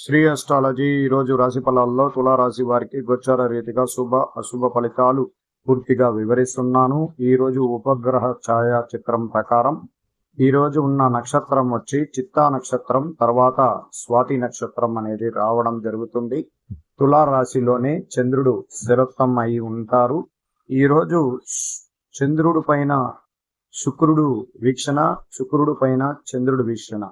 Shri astrology ఈరోజు రాశి ఫలాల్లో తులారాశి వారికి గోచార రీతిగా శుభ అశుభ ఫలితాలు పూర్తిగా వివరిస్తున్నాను. ఈరోజు ఉపగ్రహ ఛాయా చిత్రం ప్రకారం ఈరోజు ఉన్న నక్షత్రం వచ్చి చిత్తా నక్షత్రం, తర్వాత స్వాతి నక్షత్రం అనేది రావడం జరుగుతుంది. తులారాశిలోనే చంద్రుడు స్థిరత్వం అయి ఉంటారు. ఈరోజు చంద్రుడు పైన శుక్రుడు వీక్షణ, శుక్రుడు పైన చంద్రుడు వీక్షణ.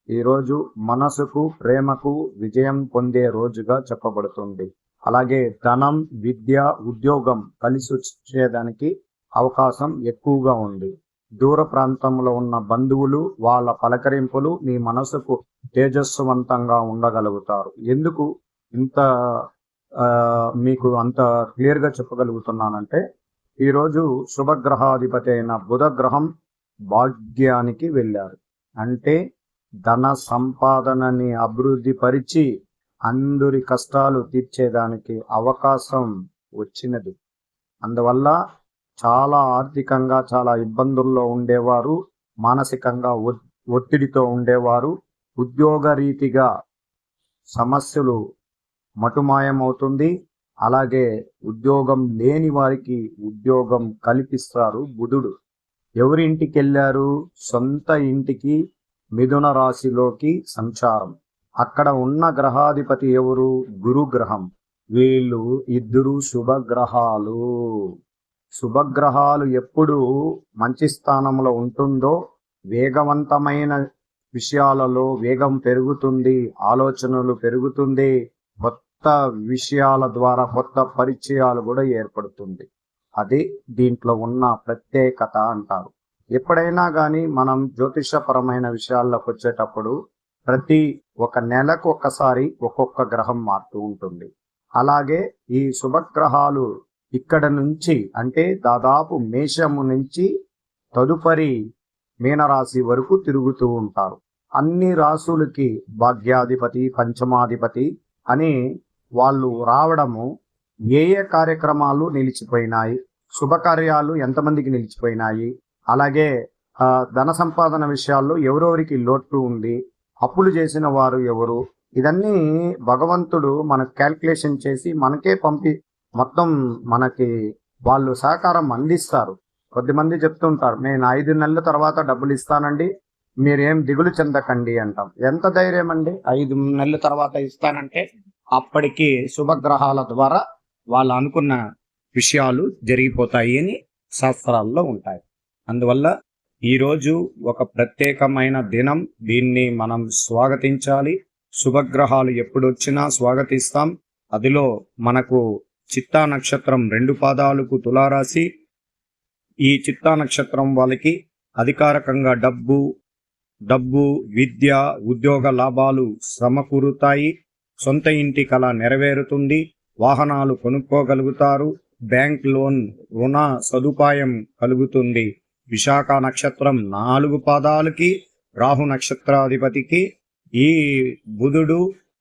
ఈరోజు మనసుకు, ప్రేమకు విజయం పొందే రోజుగా చెప్పబడుతుంది. అలాగే ధనం, విద్య, ఉద్యోగం కలిసి వచ్చేదానికి అవకాశం ఎక్కువగా ఉంది. దూర ప్రాంతంలో ఉన్న బంధువులు, వాళ్ళ పలకరింపులు మీ మనసుకు తేజస్వంతంగా ఉండగలుగుతారు. ఎందుకు ఇంత మీకు అంత క్లియర్గా చెప్పగలుగుతున్నానంటే, ఈరోజు శుభగ్రహాధిపతి అయిన బుధ గ్రహం భాగ్యానికి వెళ్ళారు. అంటే ధన సంపాదనని అభివృద్ధి పరిచి అందరి కష్టాలు తీర్చేదానికి అవకాశం వచ్చినది. అందువల్ల చాలా ఆర్థికంగా చాలా ఇబ్బందుల్లో ఉండేవారు, మానసికంగా ఒత్తిడితో ఉండేవారు, ఉద్యోగ రీతిగా సమస్యలు మటుమాయమవుతుంది. అలాగే ఉద్యోగం లేని వారికి ఉద్యోగం కల్పిస్తారు బుధుడు. ఎవరింటికి వెళ్ళారు? సొంత ఇంటికి, మిథున రాశిలోకి సంచారం. అక్కడ ఉన్న గ్రహాధిపతి ఎవరు? గురు గ్రహం. వీళ్ళు ఇద్దరు శుభగ్రహాలు. శుభగ్రహాలు ఎప్పుడు మంచి స్థానంలో ఉంటుందో వేగవంతమైన విషయాలలో వేగం పెరుగుతుంది, ఆలోచనలు పెరుగుతుంది, కొత్త విషయాల ద్వారా కొత్త పరిచయాలు కూడా ఏర్పడుతుంది. అది దీంట్లో ఉన్న ప్రత్యేకత అంటారు. ఎప్పుడైనా కానీ మనం జ్యోతిషపరమైన విషయాల్లోకి వచ్చేటప్పుడు ప్రతి ఒక నెలకు ఒకసారి ఒక్కొక్క గ్రహం మారుతూ ఉంటుంది. అలాగే ఈ శుభగ్రహాలు ఇక్కడ నుంచి అంటే దాదాపు మేషము నుంచి తదుపరి మీనరాశి వరకు తిరుగుతూ ఉంటారు. అన్ని రాశులకి భాగ్యాధిపతి, పంచమాధిపతి అని వాళ్ళు రావడము, ఏ ఏ కార్యక్రమాలు నిలిచిపోయినాయి, శుభకార్యాలు ఎంతమందికి నిలిచిపోయినాయి, అలాగే ధన సంపాదన విషయాల్లో ఎవరెవరికి లోటు ఉంది, అప్పులు చేసిన వారు ఎవరు, ఇదన్నీ భగవంతుడు మనకు క్యాల్కులేషన్ చేసి మనకే పంపి మొత్తం మనకి వాళ్ళు సహకారం అందిస్తారు. కొద్దిమంది చెప్తుంటారు, నేను 5 నెలల తర్వాత డబ్బులు ఇస్తానండి, మీరేం దిగులు చెందకండి అంటాం. ఎంత ధైర్యం అండి? 5 నెలల తర్వాత ఇస్తానంటే అప్పటికి శుభగ్రహాల ద్వారా వాళ్ళు అనుకున్న విషయాలు జరిగిపోతాయి అని శాస్త్రాల్లో ఉంటాయి. అందువల్ల ఈరోజు ఒక ప్రత్యేకమైన దినం, దీన్ని మనం స్వాగతించాలి. శుభగ్రహాలు ఎప్పుడు వచ్చినా స్వాగతిస్తాం. అదిలో మనకు చిత్తా నక్షత్రం 2 పాదాలకు తులారాశి. ఈ చిత్తా నక్షత్రం వాళ్ళకి అధికారకంగా డబ్బు, విద్య, ఉద్యోగ లాభాలు సమకూరుతాయి. సొంత ఇంటి కళ నెరవేరుతుంది. వాహనాలు కొనుక్కోగలుగుతారు. బ్యాంక్ లోన్ రుణ సదుపాయం కలుగుతుంది. విశాఖ నక్షత్రం 4 పాదాలకి రాహు నక్షత్రాధిపతికి ఈ బుధుడు,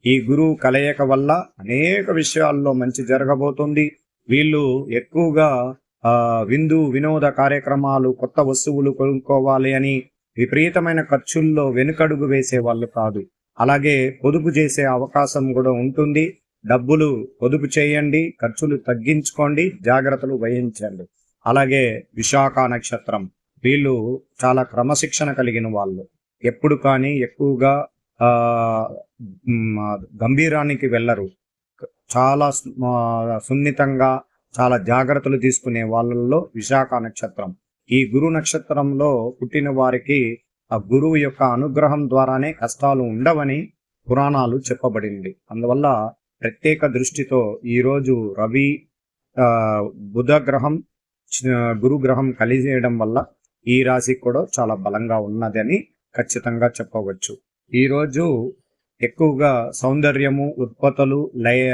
ఈ గురువు కలయిక వల్ల అనేక విషయాల్లో మంచి జరగబోతుంది. వీళ్ళు ఎక్కువగా విందు వినోద కార్యక్రమాలు, కొత్త వస్తువులు కొనుక్కోవాలి అని విపరీతమైన ఖర్చుల్లో వెనుకడుగు వేసే వాళ్ళు కాదు. అలాగే పొదుపు చేసే అవకాశం కూడా ఉంటుంది. డబ్బులు పొదుపు చేయండి, ఖర్చులు తగ్గించుకోండి, జాగ్రత్తలు వహించండి. అలాగే విశాఖ నక్షత్రం వీళ్ళు చాలా క్రమశిక్షణ కలిగిన వాళ్ళు. ఎప్పుడు కానీ ఎక్కువగా గంభీరానికి వెళ్ళరు. చాలా సున్నితంగా చాలా జాగ్రత్తలు తీసుకునే వాళ్ళల్లో విశాఖ నక్షత్రం. ఈ గురు నక్షత్రంలో పుట్టిన వారికి ఆ గురువు యొక్క అనుగ్రహం ద్వారానే కష్టాలు ఉండవని పురాణాలు చెప్పబడింది. అందువల్ల ప్రత్యేక దృష్టితో ఈరోజు రవి, బుధ గ్రహం, గురుగ్రహం కలిసేయడం వల్ల ఈ రాశికి కూడా చాలా బలంగా ఉన్నదని ఖచ్చితంగా చెప్పవచ్చు. ఈరోజు ఎక్కువగా సౌందర్యము, ఉత్పత్తులు, లయ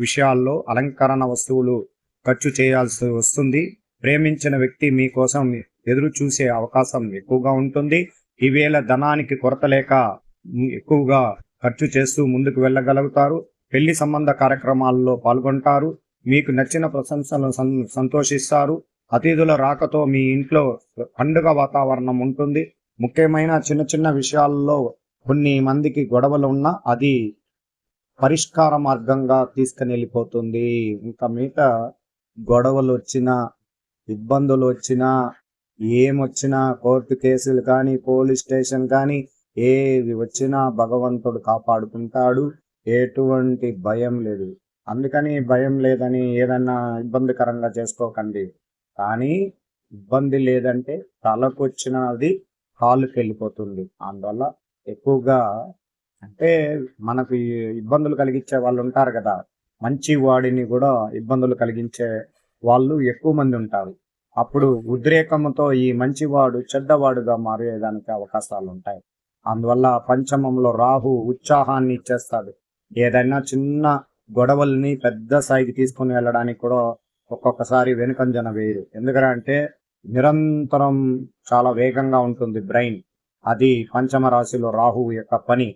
విషయాల్లో అలంకరణ వస్తువులు ఖర్చు చేయాల్సి వస్తుంది. ప్రేమించిన వ్యక్తి మీకోసం ఎదురు చూసే అవకాశం ఎక్కువగా ఉంటుంది. ఈవేళ ధనానికి కొరత లేక ఎక్కువగా ఖర్చు చేస్తూ ముందుకు వెళ్ళగలుగుతారు. పెళ్లి సంబంధ కార్యక్రమాల్లో పాల్గొంటారు. మీకు నచ్చిన ప్రశంసలను సంతోషిస్తారు. అతిథుల రాకతో మీ ఇంట్లో పండుగ వాతావరణం ఉంటుంది. ముఖ్యమైన చిన్న చిన్న విషయాల్లో కొన్ని మందికి గొడవలు ఉన్నా అది పరిష్కార మార్గంగా తీసుకుని వెళ్ళిపోతుంది. ఇంకా మిగతా గొడవలు వచ్చినా, ఇబ్బందులు వచ్చినా, ఏమొచ్చినా, కోర్టు కేసులు కానీ, పోలీస్ స్టేషన్ కానీ, ఏది వచ్చినా భగవంతుడు కాపాడుకుంటాడు. ఎటువంటి భయం లేదు. అందుకని భయం లేదని ఏదన్నా ఇబ్బందికరంగా చేసుకోకండి. కానీ ఇబ్బంది లేదంటే తలకొచ్చినది కాళ్ళకి వెళ్ళిపోతుంది. అందువల్ల ఎక్కువగా అంటే మనకు ఈ ఇబ్బందులు కలిగించే వాళ్ళు ఉంటారు కదా, మంచి వాడిని కూడా ఇబ్బందులు కలిగించే వాళ్ళు ఎక్కువ మంది ఉంటారు. అప్పుడు ఉద్రేకంతో ఈ మంచివాడు చెడ్డవాడుగా మారేదానికి అవకాశాలు ఉంటాయి. అందువల్ల పంచమంలో రాహు ఉత్సాహాన్ని ఇచ్చేస్తాడు. ఏదైనా చిన్న గొడవల్ని పెద్ద స్థాయికి తీసుకుని వెళ్ళడానికి కూడా ఒక్కొక్కసారి వెనుకంజన వేయరు. ఎందుకంటే నిరంతరం చాలా వేగంగా ఉంటుంది బ్రెయిన్. అది పంచమ రాశిలో రాహువు యొక్క పని.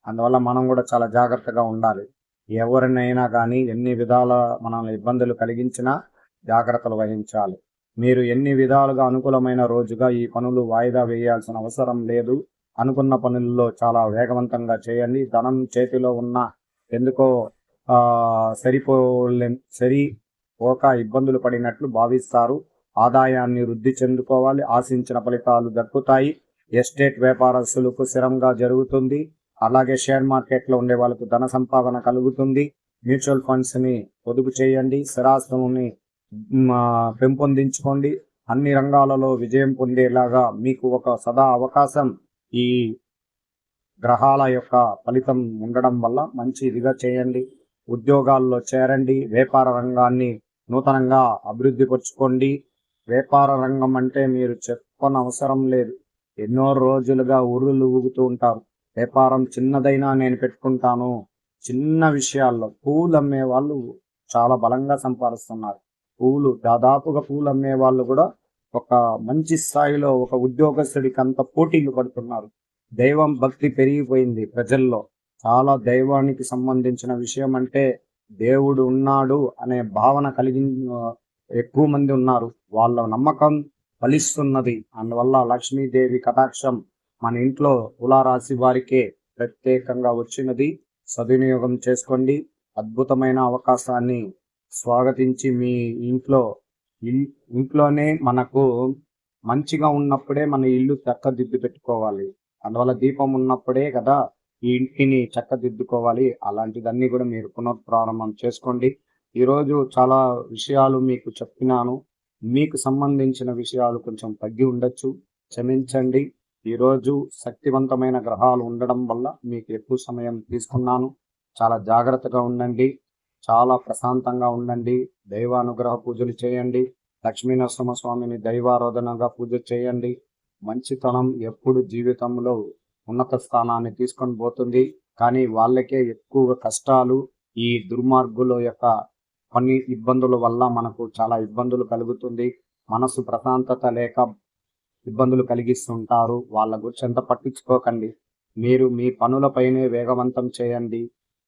అందువల్ల మనం కూడా చాలా జాగ్రత్తగా ఉండాలి. ఎవరినైనా కానీ ఎన్ని విధాల మనల్ని ఇబ్బందులు కలిగించినా జాగ్రత్తలు వహించాలి. మీరు ఎన్ని విధాలుగా అనుకూలమైన రోజుగా ఈ పనులు వాయిదా వేయాల్సిన అవసరం లేదు. అనుకున్న పనుల్లో చాలా వేగవంతంగా చేయండి. ధనం చేతిలో ఉన్న ఎందుకో సరిపోక ఇబ్బందులు పడినట్లు భావిస్తారు. ఆదాయాన్ని వృద్ధి చెందుకోవాలి. ఆశించిన ఫలితాలు దక్కుతాయి. ఎస్టేట్ వ్యాపారస్తులకు స్థిరంగా జరుగుతుంది. అలాగే షేర్ మార్కెట్లో ఉండే వాళ్ళకు ధన సంపాదన కలుగుతుంది. మ్యూచువల్ ఫండ్స్ని పొదుపు చేయండి. స్థిరాస్తుల్ని పెంపొందించుకోండి. అన్ని రంగాలలో విజయం పొందేలాగా మీకు ఒక సదా అవకాశం ఈ గ్రహాల యొక్క ఫలితం ఉండడం వల్ల మంచి ఇదిగా చేయండి. ఉద్యోగాల్లో చేరండి. వ్యాపార రంగాన్ని నూతనంగా అభివృద్ధి పరుచుకోండి. వ్యాపార రంగం అంటే మీరు చెప్పనవసరం లేదు. ఎన్నో రోజులుగా ఉర్రులు ఊగుతూ ఉంటారు. వ్యాపారం చిన్నదైనా నేను పెట్టుకుంటాను. చిన్న విషయాల్లో పూలు అమ్మే వాళ్ళు చాలా బలంగా సంపాదిస్తున్నారు. దాదాపుగా పూలు అమ్మే వాళ్ళు కూడా ఒక మంచి స్థాయిలో ఒక ఉద్యోగస్తుడికి అంత పోటీలు పడుతున్నారు. దైవం భక్తి పెరిగిపోయింది ప్రజల్లో. చాలా దైవానికి సంబంధించిన విషయం అంటే దేవుడు ఉన్నాడు అనే భావన ఎక్కువ మంది ఉన్నారు. వాళ్ళ నమ్మకం ఫలిస్తున్నది. అందువల్ల లక్ష్మీదేవి కటాక్షం మన ఇంట్లో తులారాశి వారికే ప్రత్యేకంగా వచ్చినది. సద్వినియోగం చేసుకోండి. అద్భుతమైన అవకాశాన్ని స్వాగతించి మీ ఇంట్లోనే మనకు మంచిగా ఉన్నప్పుడే మన ఇల్లు చక్కదిద్దు పెట్టుకోవాలి. అందువల్ల దీపం ఉన్నప్పుడే కదా ఈ ఇంటిని చక్కదిద్దుకోవాలి. అలాంటిదన్నీ కూడా మీరు పునఃప్రారంభం చేసుకోండి. ఈరోజు చాలా విషయాలు మీకు చెప్పినాను. మీకు సంబంధించిన విషయాలు కొంచెం తగ్గి ఉండొచ్చు, క్షమించండి. ఈరోజు శక్తివంతమైన గ్రహాలు ఉండడం వల్ల మీకు ఎక్కువ సమయం తీసుకున్నాను. చాలా జాగ్రత్తగా ఉండండి. చాలా ప్రశాంతంగా ఉండండి. దైవానుగ్రహ పూజలు చేయండి. లక్ష్మీనరసింహస్వామిని దైవారాధనగా పూజ చేయండి. మంచితనం ఎప్పుడు జీవితంలో ఉన్నత స్థానాన్ని తీసుకొని పోతుంది. కానీ వాళ్ళకే ఎక్కువ కష్టాలు. ఈ దుర్మార్గుల యొక్క కొన్ని ఇబ్బందుల వల్ల మనకు చాలా ఇబ్బందులు కలుగుతుంది. మనసు ప్రశాంతత లేక ఇబ్బందులు కలిగిస్తుంటారు. వాళ్ళ గురించి ఎంత పట్టించుకోకండి. మీరు మీ పనులపైనే వేగవంతం చేయండి.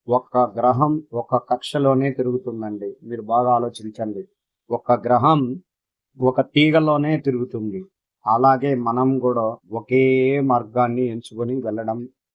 ఒక్క గ్రహం ఒక కక్షలోనే తిరుగుతుందండి. మీరు బాగా ఆలోచించండి. ఒక గ్రహం ఒక తీగలోనే తిరుగుతుంది. అలాగే మనం కూడా ఒకే మార్గాన్ని ఎంచుకొని వెళ్ళడం